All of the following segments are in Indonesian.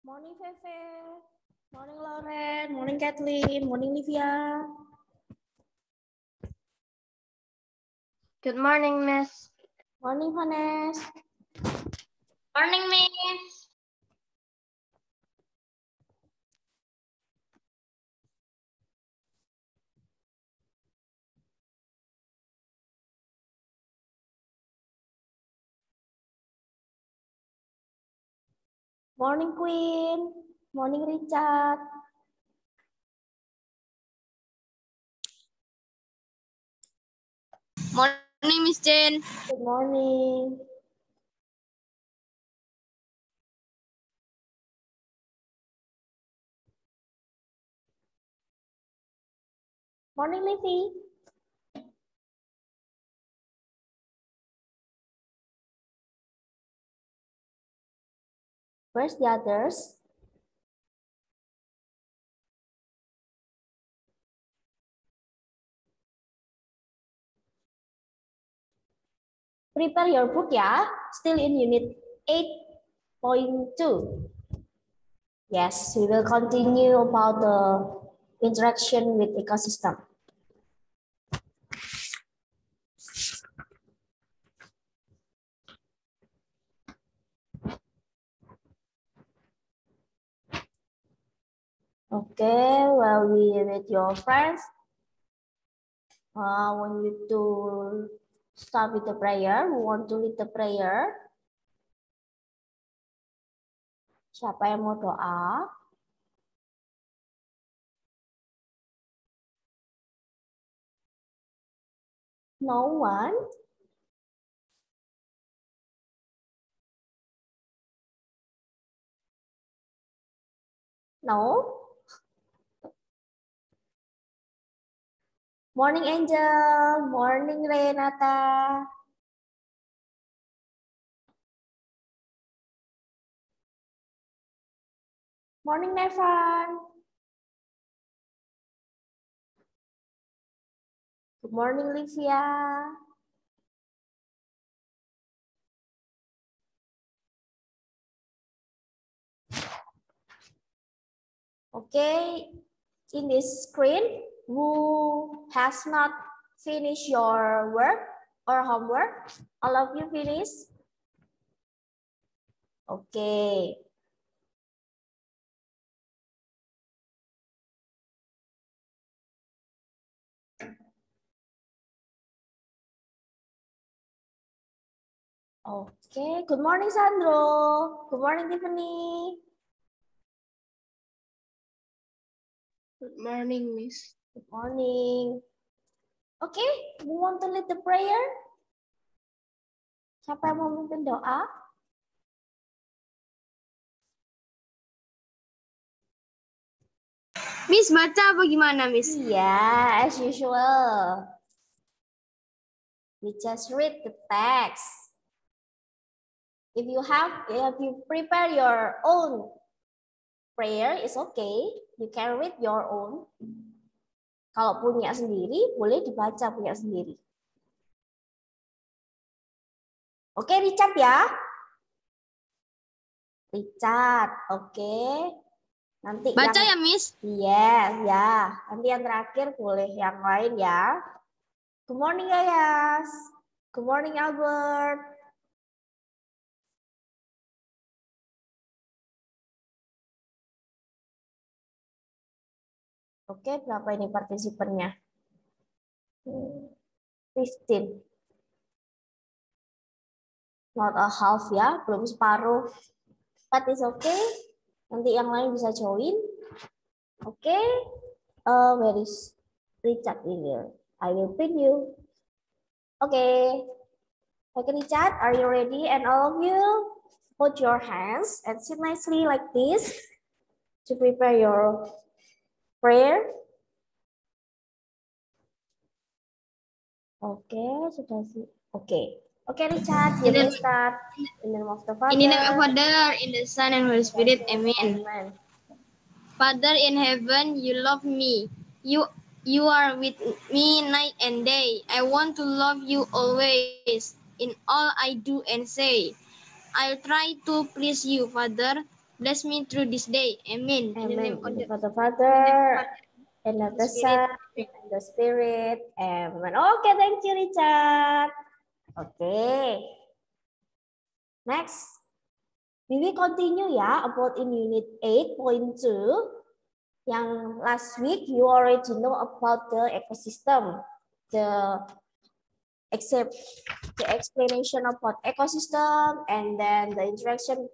Morning, Fefe. Morning, Lauren. Morning, Kathleen. Morning, Livia. Good morning, Miss. Morning, Vanessa. Morning, Miss. Morning, Queen. Morning, Richard. Morning, Miss Jane. Good morning. Morning, Livy. Where's the others? Prepare your book ya. Still in unit 8.2. Yes, we will continue about the interaction with ecosystem. Okay, well, we with your friends. Want you to start with the prayer. Who want to lead the prayer? Siapa yang mau doa? No one? No? Morning, Angel. Morning, Renata. Morning, Nevan. Good morning, Livia. Okay, in this screen, who has not finished your work or homework? All of you finished? Okay. Okay, good morning, Sandro. Good morning, Tiffany. Good morning, Miss. Good morning. Okay, you want to lead the prayer? Siapa yang mau memimpin doa? Miss, baca apa gimana, Miss? Yeah, as usual. We just read the text. If you prepare your own prayer, it's okay. You can read your own. Kalau punya sendiri, boleh dibaca punya sendiri. Oke, Richard ya. Richard, oke. Nanti baca yang, ya, Miss? Yes, ya. Nanti yang terakhir boleh yang lain ya. Good morning, Yayas. Good morning, Albert. Oke, berapa ini partisipannya? 15. Not a half ya, belum separuh. But it's okay. Nanti yang lain bisa join. Oke. Where is Richard here? I will pin you. Okay. Okay, Richard, are you ready? And all of you, put your hands and sit nicely like this to prepare your prayer. Okay, sudah sih. Okay. Okay, Richard, you may start. In the name of the Father. In the name of Father, in the Son, and Holy Spirit. Amen. Amen. Father in heaven, you love me. You are with me night and day. I want to love you always in all I do and say. I'll try to please you, Father. bless me through this day. Amen. In the Amen. name In the of name of the Father, and of the the Spirit. Son, and the Spirit. Amen. Okay, thank you, Richard. Okay. Next. We will continue ya about in unit 8.2. Yang last week you already know about the ecosystem, the explanation about ecosystem, and then the interaction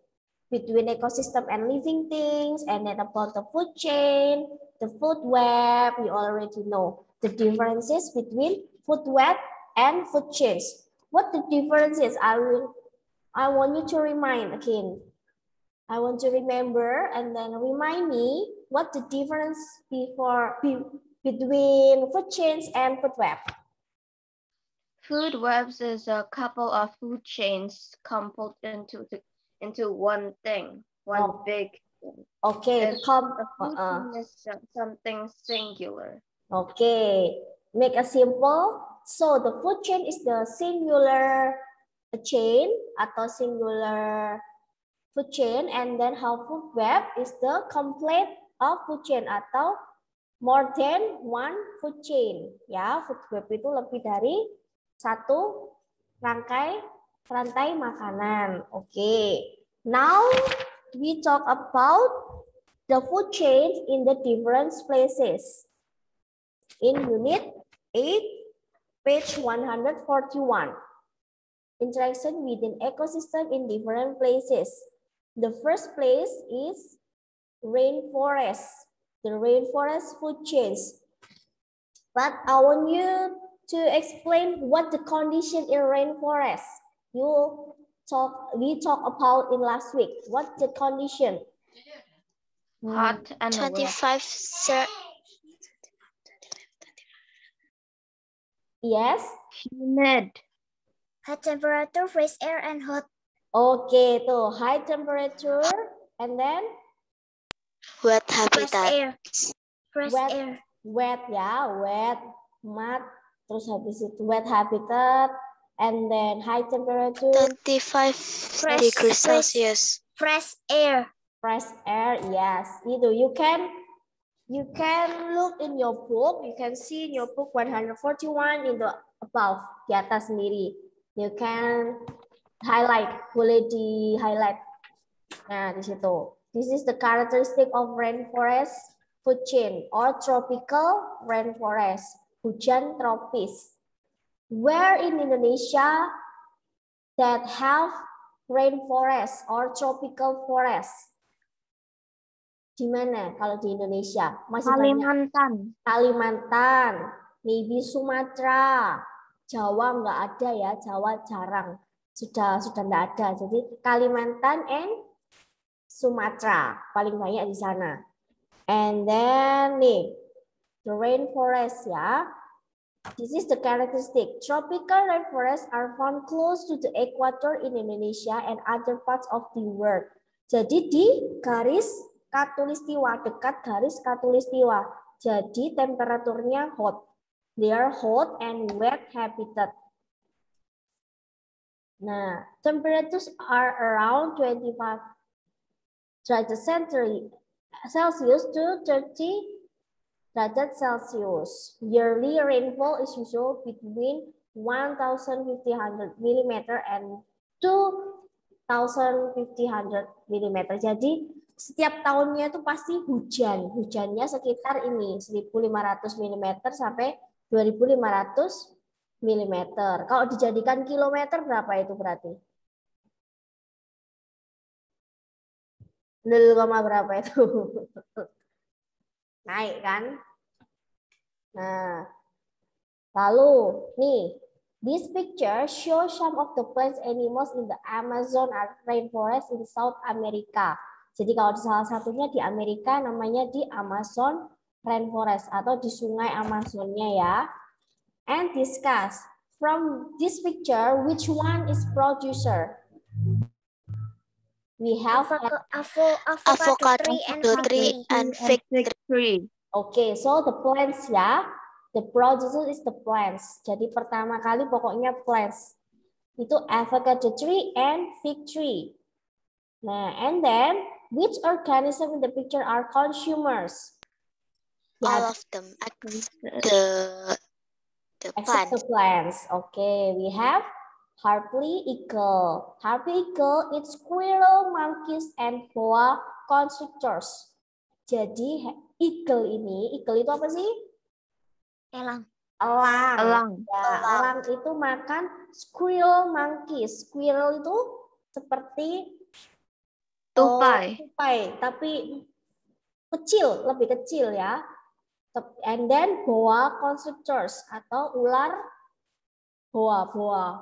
between ecosystem and living things, and then about the food chain, the food web. You already know the differences between food web and food chains. What the differences? I want you to remind again. I want to remember and then remind me what the difference between food chains and food web. Food webs is a couple of food chains coupled into one thing, big thing. Okay, A food chain is something singular. Okay, make a simple. So the food chain is the singular chain atau singular food chain, and then how food web is the complete of food chain atau more than one food chain. Ya, food web itu lebih dari satu rantai makanan. Okay. Now we talk about the food chains in the different places. In unit 8, page 141. Interaction within ecosystem in different places. The first place is rainforest, the rainforest food chains. But I want you to explain what the condition in rainforest. We talked about in last week. What's the condition? Hot and 25. Yes. Humid. High temperature, fresh air, and hot. Okay, so high temperature and then wet habitat. Fresh air. Wet ya, wet, mud, terus habis itu wet habitat, and then high temperature. 25 degrees Celsius. Fresh air. Fresh air, yes. Itu you can look in your book. You can see in your book 141 in the above di atas sendiri. You can highlight, boleh di highlight. Nah di situ. This is the characteristic of rainforest food chain or tropical rainforest, hujan tropis. Where in Indonesia that have rainforest or tropical forest? Di mana kalau di Indonesia? Masih Kalimantan. banyak. Kalimantan, maybe Sumatera, Jawa nggak ada ya, Jawa jarang, sudah nggak ada. Jadi Kalimantan and Sumatera paling banyak di sana. And then nih, the rainforest ya. This is the characteristic. Tropical rainforests are found close to the equator in Indonesia and other parts of the world. Jadi di garis khatulistiwa, dekat garis khatulistiwa. Jadi temperaturnya hot. They are hot and wet habitat. Nah, temperatures are around 25 derajat Celsius to 30 derajat Celsius. Yearly rainfall is usually between 1,500 mm and 2,500 mm. Jadi setiap tahunnya itu pasti hujan. Hujannya sekitar ini 1.500 mm sampai 2.500 mm. Kalau dijadikan kilometer berapa itu berarti? 0, berapa itu? Naik kan? Nah, lalu nih, this picture shows some of the plants animals in the Amazon rainforest in South America. Jadi kalau di salah satunya di Amerika namanya di Amazon rainforest atau di sungai Amazonnya ya. And discuss from this picture which one is producer. We have avocado tree and fig tree. Okay, so the plants ya, the producer is the plants. Jadi pertama kali pokoknya plants. Itu avocado tree and fig tree. Nah, and then which organism in the picture are consumers? All of them. The except the plants. Okay, we have harpy eagle. Harpy eagle, it's squirrel, monkeys, and boa constrictors. Jadi eagle itu apa sih? Elang. Elang. Ya, elang itu makan squirrel, monkeys. Squirrel itu seperti tupai, tapi kecil, lebih kecil ya. And then boa constrictors atau ular boa.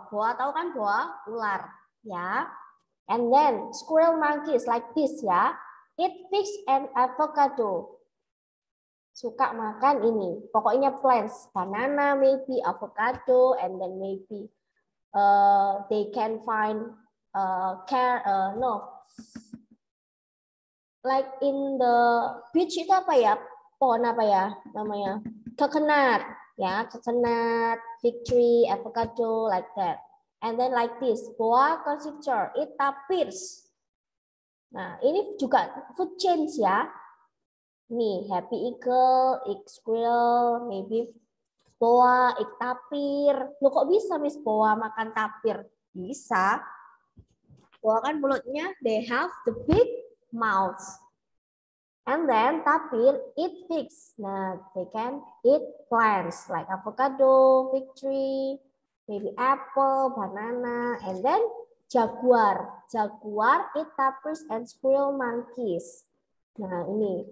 Boa tahu kan boa? Ular, ya. And then squirrel monkeys like this ya. Eat figs and avocado. Suka makan ini. Pokoknya plants, banana, maybe avocado, and then maybe they can find like in the beach itu apa ya? Pohon apa ya namanya? Coconut, ya, coconut, fig tree, avocado, like that. And then like this, boa constrictor, it tapirs. Nah, ini juga food chains ya. Nih, happy eagle, egg squirrel, maybe boa, egg tapir. Loh kok bisa Miss boa makan tapir? Bisa. Boa kan mulutnya, they have the big mouth. And then tapir eat figs. Nah, they can eat plants like avocado, fig tree, maybe apple, banana, and then jaguar. Jaguar eat tapirs and squirrel monkeys. Nah, ini.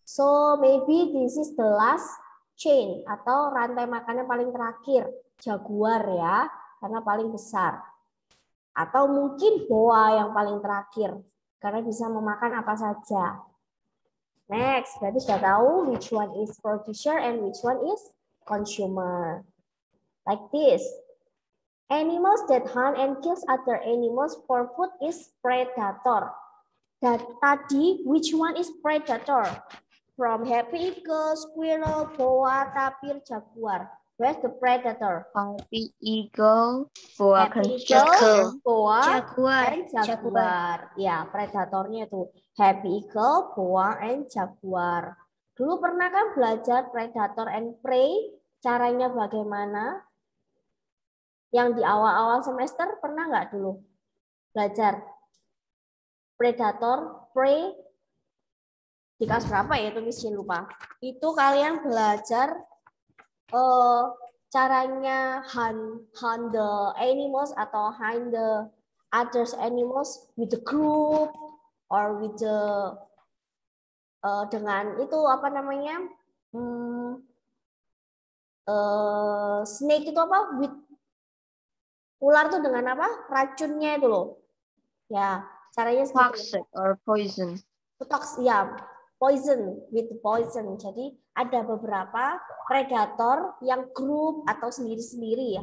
So maybe this is the last chain atau rantai makannya paling terakhir. Jaguar ya, karena paling besar. Atau mungkin boa yang paling terakhir karena bisa memakan apa saja. Next, berarti sudah tahu which one is producer and which one is consumer. Like this. Animals that hunt and kills other animals for food is predator. Dan tadi, which one is predator? From happy eagle, squirrel, boa, tapir, jaguar. Where's the predator? Happy eagle, boa constrictor, boa, jaguar, and jaguar. Ya, predatornya itu happy eagle, boa, and jaguar. Dulu pernah kan belajar predator and prey? Caranya bagaimana? Yang di awal-awal semester pernah nggak dulu belajar predator, prey? Di kelas berapa ya itu Miss Jin lupa. Itu kalian belajar caranya hunt the animals atau hunt the others animals with the group or with the dengan itu apa namanya snake itu apa with ular tuh dengan apa racunnya itu loh ya caranya toxic or poison. Toxic ya. Poison with poison. Jadi ada beberapa predator yang grup atau sendiri-sendiri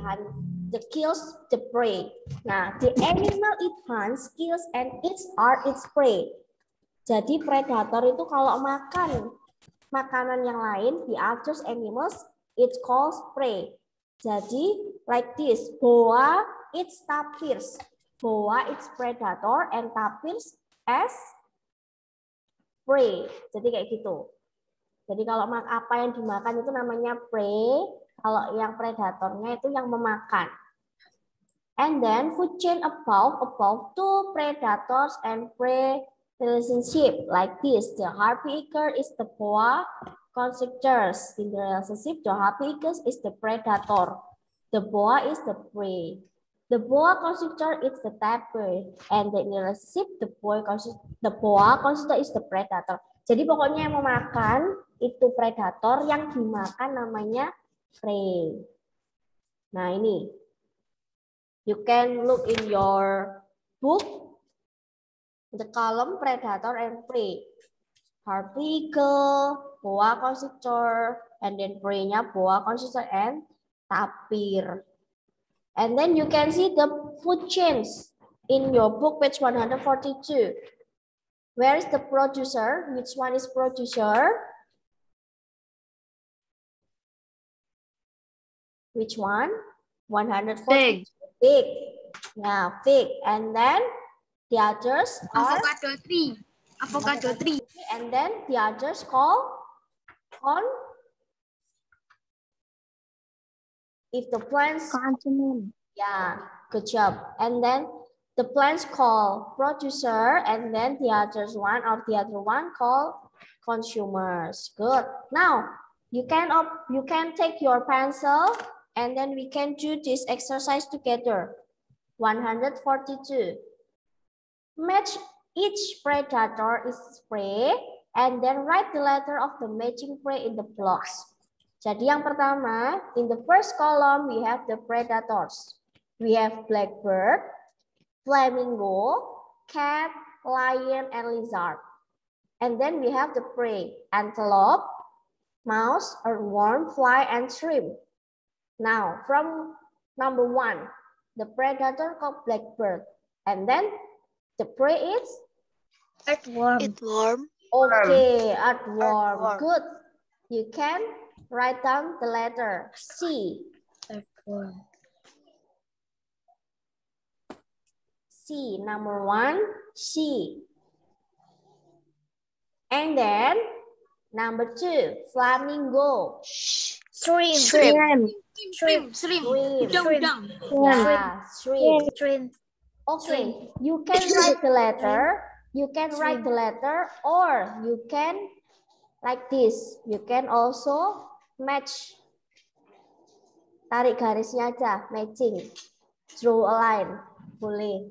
the kills the prey. Nah, the animal it hunts, kills and eats are its prey. Jadi predator itu kalau makan makanan yang lain, the others animals it calls prey. Jadi like this, boa eats tapirs. Boa eats predator and tapirs as prey. Jadi kayak gitu. Jadi kalau apa yang dimakan itu namanya prey, kalau yang predatornya itu yang memakan. And then food chain above two predators and prey relationship like this. The harpy eagle is the boa constrictors. In the relationship, the harpy eagle is the predator. The boa is the prey. The boa constrictor is the tapir, and the relationship the boa constrictor is the predator. Jadi pokoknya yang memakan itu predator, yang dimakan namanya prey. Nah ini, you can look in your book the column predator and prey. Harpy eagle, boa constrictor, and then prey-nya boa constrictor and tapir. And then you can see the food chains in your book, page 142. Where is the producer? Which one is producer? Which one? 142. Fig. Yeah, fig. And then the others are? Avocado tree. Avocado tree. And then the others call on. If the plants, yeah, good job. And then the plants call producer, and then the others one or the other one call consumers. Good. Now you can take your pencil, and then we can do this exercise together. 142. Match each predator is prey, and then write the letter of the matching prey in the blocks. Jadi yang pertama, in the first column we have the predators. We have blackbird, flamingo, cat, lion, and lizard. And then we have the prey, antelope, mouse, earthworm, fly, and shrimp. Now, from number 1, the predator called blackbird. And then the prey is? Earthworm. Okay, earthworm. Good. You can write down the letter C. Earthworm. C, number 1, C. And then number 2, flamingo. Shrimp. Udang. Yeah, shrimp. Okay, you can write the letter. You can write the letter, or you can like this. You can also match. Tarik garisnya aja, matching. Draw a line. Boleh.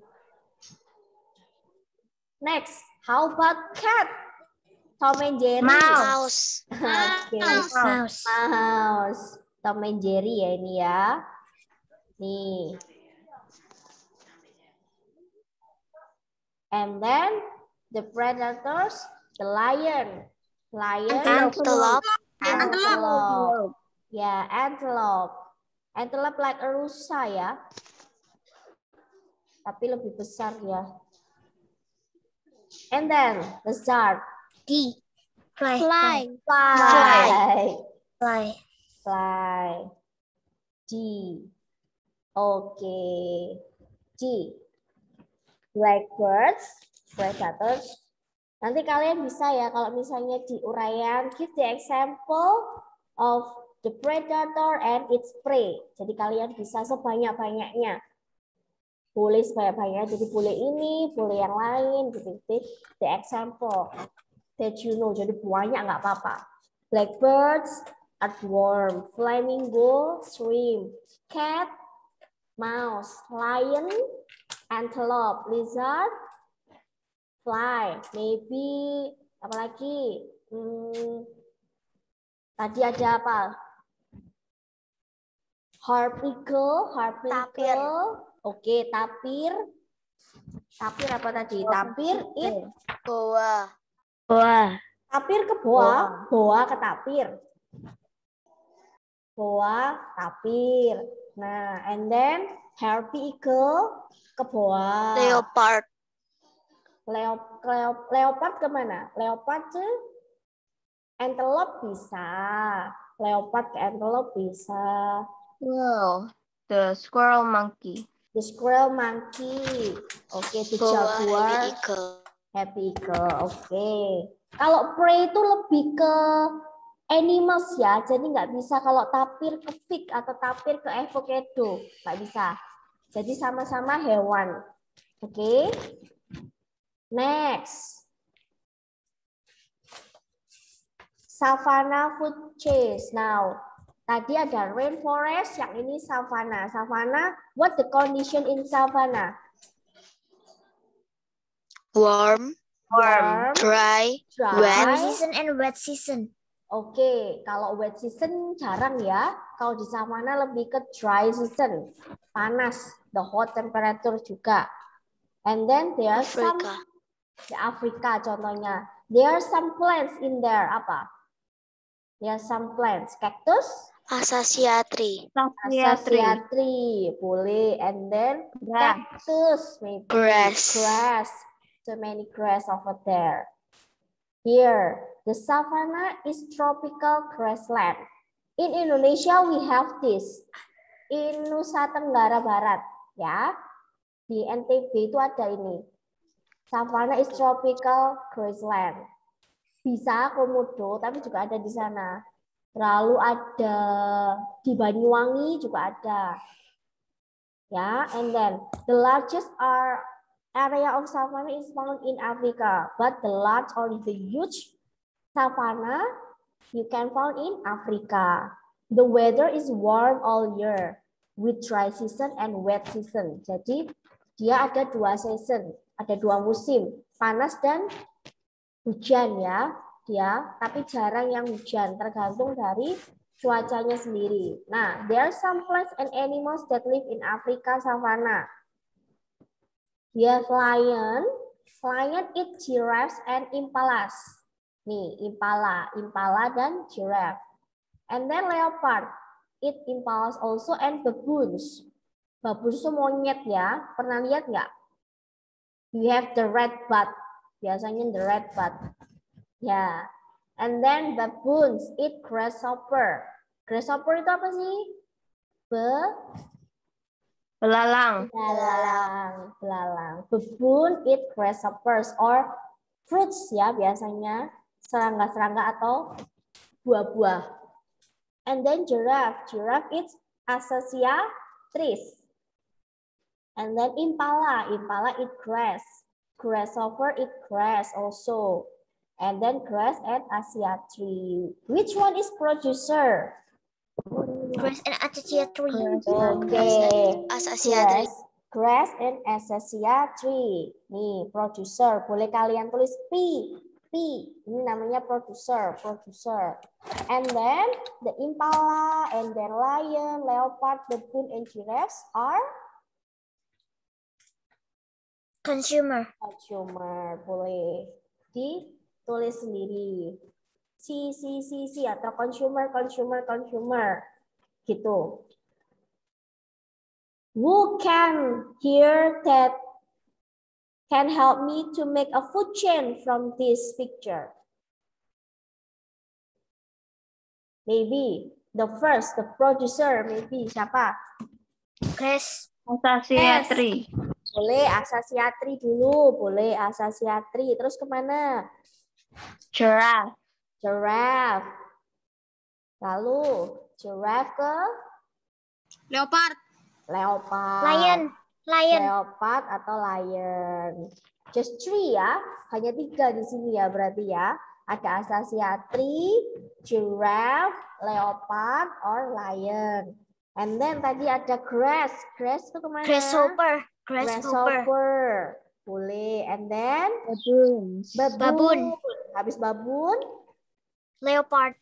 Next, how about cat? Tom and Jerry. Mouse. Okay. Mouse. Tom and Jerry ya ini ya. Nih. And then the predators, the lion. Antelope. Yeah, antelope. Antelope like a rusa ya. Tapi lebih besar ya. And then lizard. D. Fly. D. Okay. D. Blackbirds, predators. Nanti kalian bisa ya kalau misalnya di uraian give the example of the predator and its prey. Jadi kalian bisa sebanyak-banyaknya. Boleh sebanyak-banyaknya. Jadi boleh ini, boleh yang lain. Gitu. The example that you know. Jadi banyak nggak apa-apa. Blackbirds, earthworm, flamingo, shrimp, cat, mouse, lion, antelope, lizard, fly, maybe apa lagi? Tadi ada apa? Harpicle. Tapir. Oke, tapir. Tapir apa tadi? Tapir it. Boa. Tapir ke boa, boa ke tapir. Boa, tapir. Nah, and then harpy eagle ke boa. Leopard. Leopard kemana? Leopard ke antelope bisa. Leopard ke antelope bisa. Wow, the squirrel monkey. The squirrel monkey. Oke, the Boa, jaguar. Happy eagle. Oke. Kalau prey itu lebih ke animals ya. Jadi nggak bisa kalau tapir ke fig atau tapir ke avocado. Nggak bisa. Jadi sama-sama hewan. Oke. Next. Savannah food chase. Now, tadi ada rainforest, yang ini savannah. Savannah, what the condition in savannah? Warm. Dry. Dry. Season and wet season. Oke, kalau wet season jarang ya. Kalau di savannah lebih ke dry season. Panas, the hot temperature juga. And then there are some di Afrika contohnya. There are some plants in there. Apa? There are some plants. Cactus? Acacia tree. Boleh. And then cactus. Maybe. Grass. So many grass over there. Here, the savannah is tropical grassland. In Indonesia, we have this. In Nusa Tenggara Barat, ya. Di NTB itu ada ini. Savannah is tropical grassland. Bisa komodo, tapi juga ada di sana. Lalu ada di Banyuwangi juga ada. Ya, and then the largest area of savanna is found in Africa, but the large or the huge savanna you can find in Africa. The weather is warm all year with dry season and wet season. Jadi dia ada 2 season, ada 2 musim, panas dan hujan ya. Dia, tapi jarang yang hujan, tergantung dari cuacanya sendiri. Nah, there are some plants and animals that live in Africa savanna. Dia lion eat giraffes and impalas. Nih, impala dan giraffe. And then leopard eat impalas also and baboons. Baboons itu monyet ya. Pernah lihat nggak? You have the red butt. Biasanya the red butt. Ya. And then baboons eat grasshopper. Grasshopper itu apa sih? Belalang. Baboon eat grasshoppers or fruits ya biasanya. Serangga-serangga atau buah-buah. And then giraffe eats acacia trees. And then impala eat grass. Grasshopper eat grass also. And then grass and acacia tree. Which one is producer? Grass and acacia tree. Okay. Acacia tree. Grass and acacia tree. Nih, producer. Boleh kalian tulis P. Ini namanya producer. And then the impala, and then lion, leopard, baboon, and giraffes are Consumer. Boleh ditulis sendiri. C atau consumer gitu. Who can hear that can help me to make a food chain from this picture? Maybe the producer, maybe siapa? Grass. Acacia tree. Boleh acacia tree dulu, boleh acacia tree. Terus kemana? Giraffe. Lalu giraffe ke? Leopard. Lion. Leopard atau lion. Just 3 ya. Hanya 3 di sini ya berarti ya. Ada acacia tree, giraffe, leopard, or lion. And then tadi ada grass. Grass itu kemana? Grasshopper. Boleh. And then? Baboon. Habis baboon? Leopard.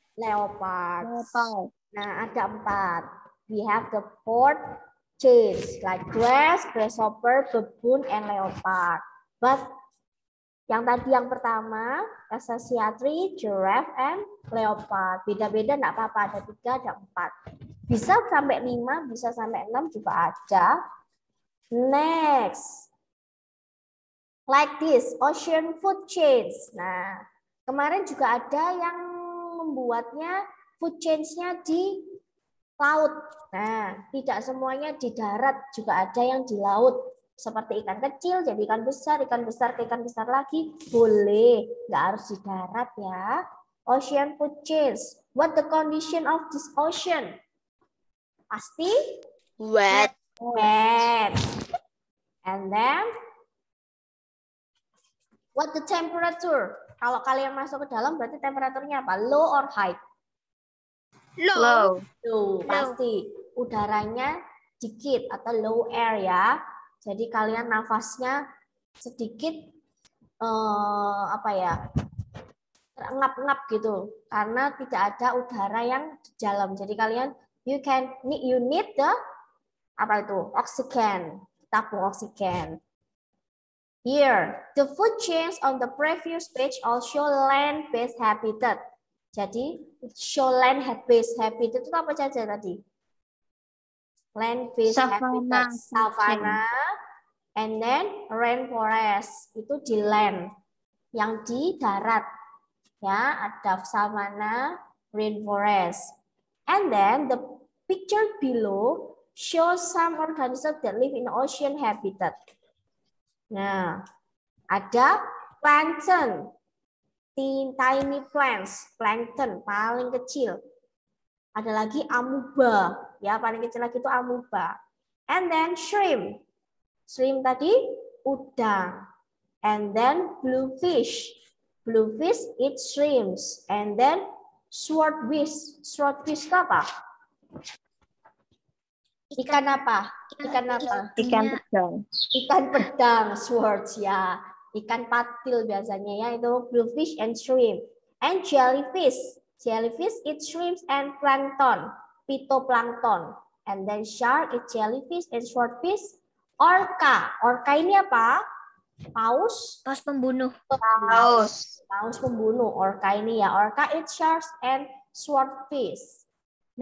Nah, ada 4. We have the 4 chains like grass, grasshopper, baboon, and leopard. But yang tadi yang pertama, acacia tree, giraffe, and leopard. Beda-beda enggak apa-apa, ada 3, ada 4. Bisa sampai 5, bisa sampai 6 juga ada. Next. Like this, ocean food chains. Nah, kemarin juga ada yang membuatnya food chains-nya di laut. Nah, tidak semuanya di darat, juga ada yang di laut. Seperti ikan kecil jadi ikan besar ke ikan besar lagi. Boleh, nggak harus di darat ya. Ocean food chains. What the condition of this ocean? Pasti? Wet. And then, what the temperature? Kalau kalian masuk ke dalam berarti temperaturnya apa? Low or high? Low. Pasti. Udaranya dikit atau low air ya. Jadi kalian nafasnya sedikit terengap-engap gitu. Karena tidak ada udara yang di dalam. Jadi kalian you need the oxygen. Tabung oksigen. Here, the food chains on the previous page all show land-based habitat. Jadi, show land-based habitat itu apa saja tadi? Land-based habitat, savanna, and then rainforest. Itu di land, yang di darat. Ya, ada savanna, rainforest. And then the picture below shows some organisms that live in ocean habitat. Nah, Ada plankton, tiny plants, plankton paling kecil. Ada lagi amuba, ya paling kecil lagi itu amuba. And then shrimp, shrimp tadi udang. And then bluefish, bluefish eat shrimps. And then swordfish, swordfish itu apa? Ikan apa? Ikan apa? Ikan pedang. Ikan pedang, swords ya. Ikan patil biasanya ya, itu bluefish and shrimp. And jellyfish. Jellyfish eat shrimps and plankton, phytoplankton. And then shark eat jellyfish and swordfish. Orca. Orca ini apa? Paus. Paus pembunuh. Paus. Paus pembunuh. Orca ini ya. Orca eat sharks and swordfish.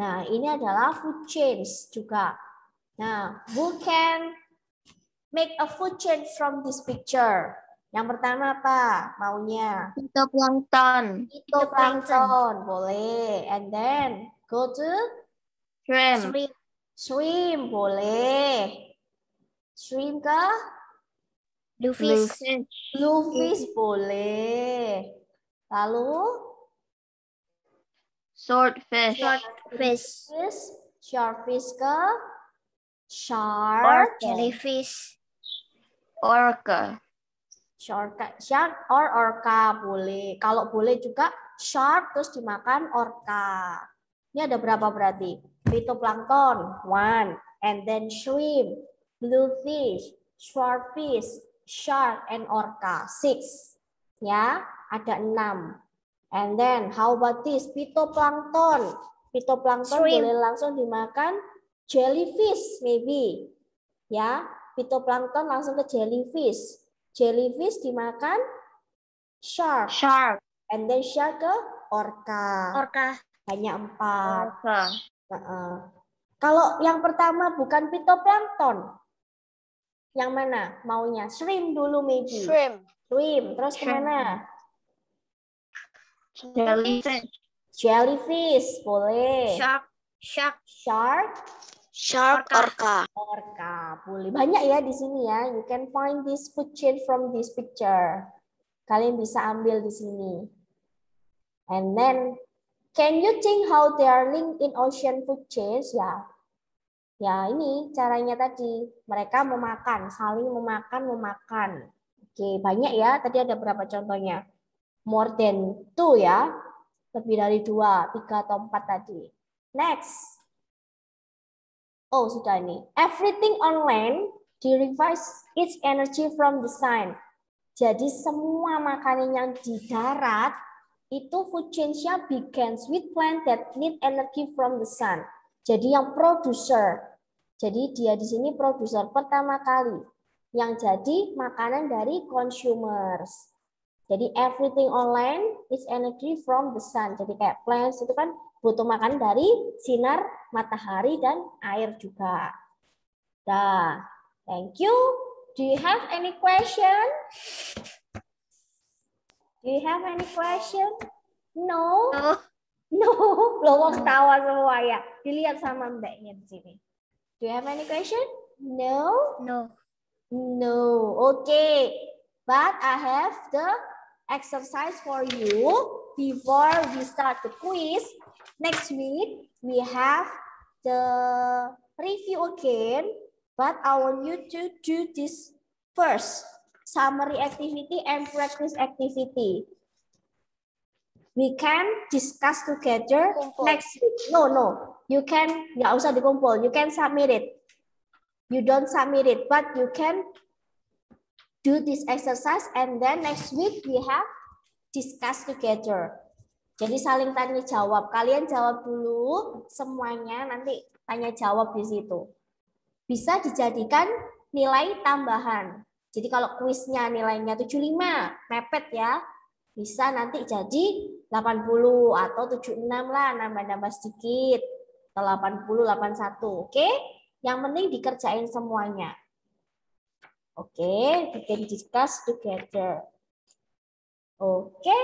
Nah, ini adalah food chains juga. Nah, who can make a food chain from this picture? Yang pertama apa maunya? Phytoplankton. Phytoplankton, boleh. And then go to Shrimp. shrimp, boleh. Shrimp ke? Bluefish. Bluefish, boleh. Lalu? Swordfish. Fish. Sharkfish ke? Shark. Jellyfish. Orca. Shark or orca boleh. Kalau boleh juga shark terus dimakan orca. Ini ada berapa berarti? Phytoplankton, 1. And then shrimp, bluefish, swordfish, shark, and orca, 6. Ya, ada 6. And then how about this? Phytoplankton. Phytoplankton Shrimp. boleh langsung dimakan. Jellyfish maybe. Ya, phytoplankton langsung ke jellyfish. Jellyfish dimakan shark. Shark. And then shark ke orca. Orca. Hanya 4. Orca. Kalau yang pertama bukan phytoplankton. Yang mana maunya? Shrimp dulu maybe. Shrimp. Shrimp. Terus kemana? Jellyfish. Jellyfish. Boleh. Shark. Shark. Shark. Orca. Orca. Boleh. Banyak ya di sini ya. You can find this food chain from this picture. Kalian bisa ambil di sini. And then, can you think how they are linked in ocean food chains? Ya. Ya, ini caranya tadi. Mereka memakan, saling memakan. Oke, banyak ya. Tadi ada berapa contohnya? More than 2 ya. Lebih dari 2, 3 atau 4 tadi. Next. Oh, sudah ini. Everything on land derives its energy from the sun. Jadi semua makanan yang di darat itu food chain-nya begins with plant that need energy from the sun. Jadi yang producer. Jadi dia di sini produser pertama kali. Yang jadi makanan dari consumers. Jadi everything on land is energy from the sun. Jadi kayak plants itu kan butuh makan dari sinar matahari dan air juga. Dah, thank you. Do you have any question? Do you have any question? No? No. Belum ketawa semua ya. Dilihat sama mbaknya di sini. Do you have any question? No? No. No. Okay. But I have the exercise for you before we start the quiz. Next week, we have the review again, but I want you to do this first. Summary activity and practice activity. We can discuss together next week. No. You can, nggak usah dikumpul. You can submit it. You don't submit it, but you can do this exercise and then next week we have discuss together. Jadi saling tanya jawab. Kalian jawab dulu semuanya, nanti tanya jawab di situ. Bisa dijadikan nilai tambahan. Jadi kalau kuisnya nilainya 75, mepet ya. Bisa nanti jadi 80 atau 76 lah, nambah-nambah sedikit. Atau 80, 81. Oke? Yang penting dikerjain semuanya. Oke, we can discuss together. Oke.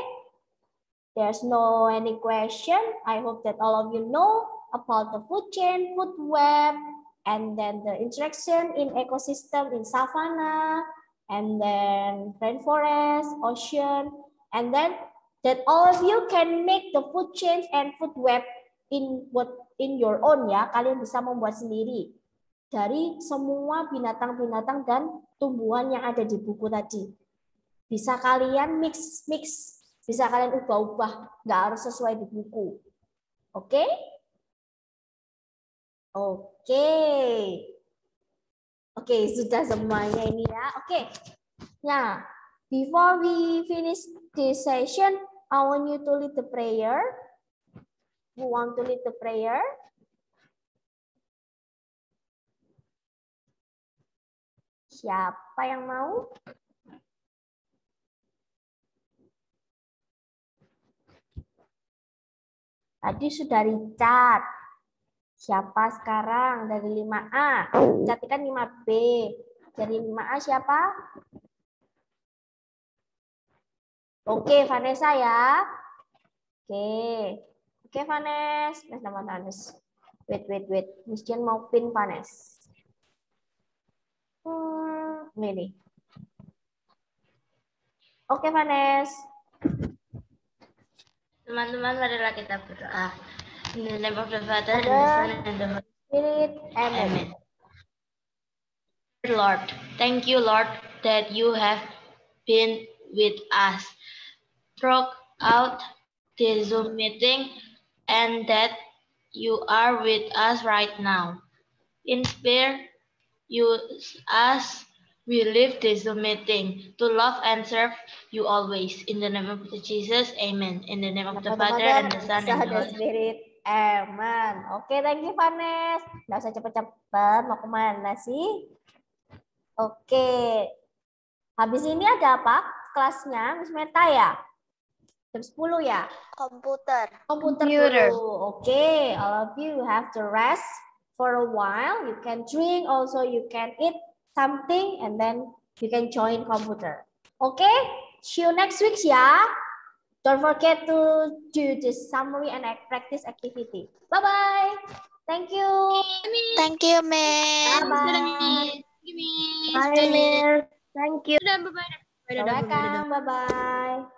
There's no any question. I hope that all of you know about the food chain, food web, and then the interaction in ecosystem in savanna, and then rainforest, ocean, and then that all of you can make the food chains and food web in your own ya. Kalian bisa membuat sendiri dari semua binatang-binatang dan tumbuhan yang ada di buku tadi. Bisa kalian mix, bisa kalian ubah-ubah, nggak harus sesuai di buku. Oke? Oke, sudah semuanya ini ya. Oke. Nah, before we finish this session, I want you to lead the prayer. Who want to lead the prayer? Siapa yang mau? Tadi sudah Richard. Siapa sekarang dari 5A? Richard kan 5B. Dari 5A siapa? Oke, Vanessa ya. Oke, Vanessa. Nama Vanessa. Wait. Miss Jen mau pin Vanessa. Ini. Oke, Vanessa. Teman-teman, marilah kita berdoa. In the name of the Father, and the Son, and the Holy Spirit. Amen. Amen. Lord, thank you, Lord, that you have been with us throughout the Zoom meeting and that you are with us right now. Inspire you as we leave the Zoom meeting to love and serve you always. In the name of Jesus, amen. In the name of the Father, and the Son, and the Holy Spirit. Amen. Oke, thank you, Vanessa. Nggak usah cepet-cepet. Mau kemana sih? Oke. Habis ini ada apa? Kelasnya Miss Meta ya? Jam 10 ya? Komputer. Komputer dulu. Oke, all of you have to rest for a while. You can drink, also you can eat something, and then you can join computer. Okay? See you next week ya. Don't forget to do this summary and practice activity. Bye-bye. Thank you. Thank you, Ma'am. Bye-bye. Bye, Mir. Thank you. Bye-bye. Welcome. Bye-bye.